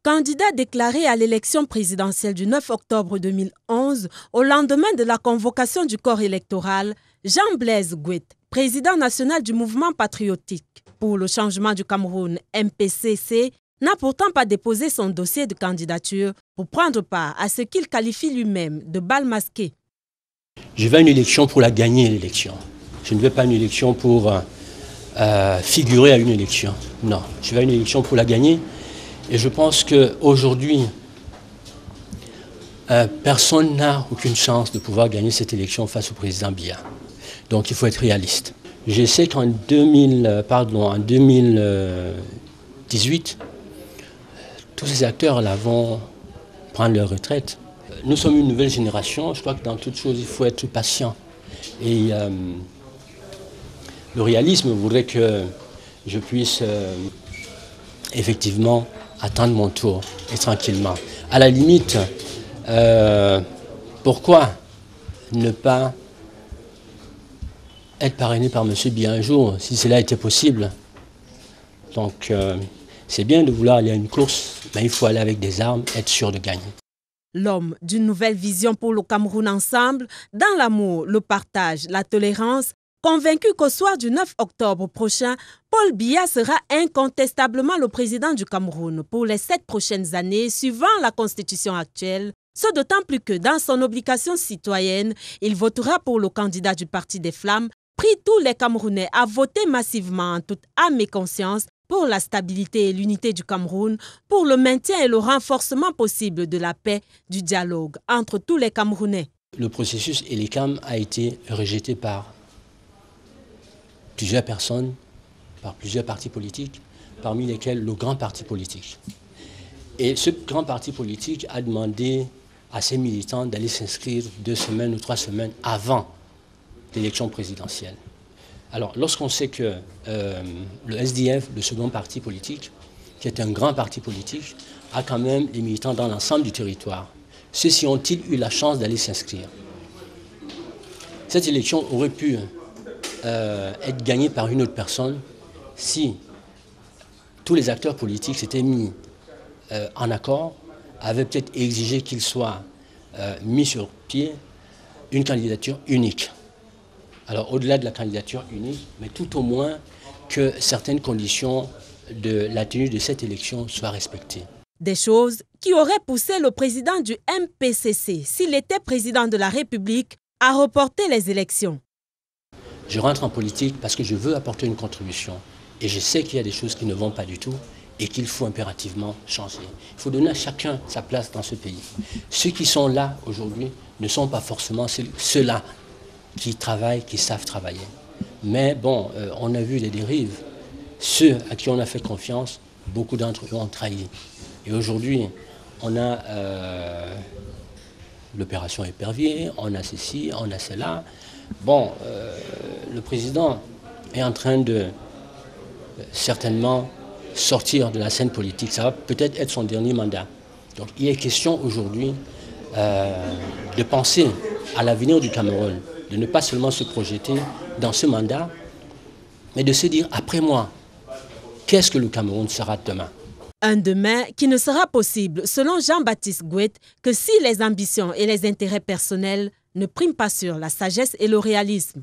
Candidat déclaré à l'élection présidentielle du 9 octobre 2011, au lendemain de la convocation du corps électoral, Jean-Blaise Gwet, président national du mouvement patriotique pour le changement du Cameroun, MPCC, n'a pourtant pas déposé son dossier de candidature pour prendre part à ce qu'il qualifie lui-même de bal masqué. Je vais à une élection pour la gagner, l'élection. Je ne vais pas à une élection pour figurer à une élection. Non, je vais à une élection pour la gagner. Et je pense qu'aujourd'hui, personne n'a aucune chance de pouvoir gagner cette élection face au président Biya. Donc il faut être réaliste. Je sais qu'en 2018, tous ces acteurs là vont prendre leur retraite. Nous sommes une nouvelle génération. Je crois que dans toute chose, il faut être patient. Et le réalisme voudrait que je puisse effectivement attendre mon tour et tranquillement. À la limite, pourquoi ne pas être parrainé par M. Biya un jour, si cela était possible? Donc, c'est bien de vouloir aller à une course, mais il faut aller avec des armes, être sûr de gagner. L'homme d'une nouvelle vision pour le Cameroun ensemble, dans l'amour, le partage, la tolérance, convaincu qu'au soir du 9 octobre prochain, Paul Biya sera incontestablement le président du Cameroun pour les 7 prochaines années suivant la constitution actuelle, ce d'autant plus que dans son obligation citoyenne, il votera pour le candidat du Parti des Flammes, prie tous les Camerounais à voter massivement en toute âme et conscience pour la stabilité et l'unité du Cameroun, pour le maintien et le renforcement possible de la paix, du dialogue entre tous les Camerounais. Le processus ELECAM a été rejeté par plusieurs personnes, par plusieurs partis politiques, parmi lesquels le grand parti politique. Et ce grand parti politique a demandé à ses militants d'aller s'inscrire 2 semaines ou 3 semaines avant l'élection présidentielle. Alors, lorsqu'on sait que le SDF, le second parti politique, qui est un grand parti politique, a quand même les militants dans l'ensemble du territoire, ceux-ci ont-ils eu la chance d'aller s'inscrire? Cette élection aurait pu être gagnée par une autre personne si tous les acteurs politiques s'étaient mis en accord, avaient peut-être exigé qu'il soit mis sur pied une candidature unique. Alors au-delà de la candidature unique, mais tout au moins que certaines conditions de la tenue de cette élection soient respectées. Des choses qui auraient poussé le président du MPCC, s'il était président de la République, à reporter les élections. Je rentre en politique parce que je veux apporter une contribution. Et je sais qu'il y a des choses qui ne vont pas du tout et qu'il faut impérativement changer. Il faut donner à chacun sa place dans ce pays. Ceux qui sont là aujourd'hui ne sont pas forcément ceux-là qui travaillent, qui savent travailler. Mais bon, on a vu les dérives. Ceux à qui on a fait confiance, beaucoup d'entre eux ont trahi. Et aujourd'hui, on a l'opération Épervier, on a ceci, on a cela. Bon, le président est en train de certainement sortir de la scène politique. Ça va peut-être être son dernier mandat. Donc il est question aujourd'hui de penser à l'avenir du Cameroun, de ne pas seulement se projeter dans ce mandat, mais de se dire après moi, qu'est-ce que le Cameroun sera demain? Un demain qui ne sera possible, selon Jean-Baptiste Gwet, que si les ambitions et les intérêts personnels ne priment pas sur la sagesse et le réalisme.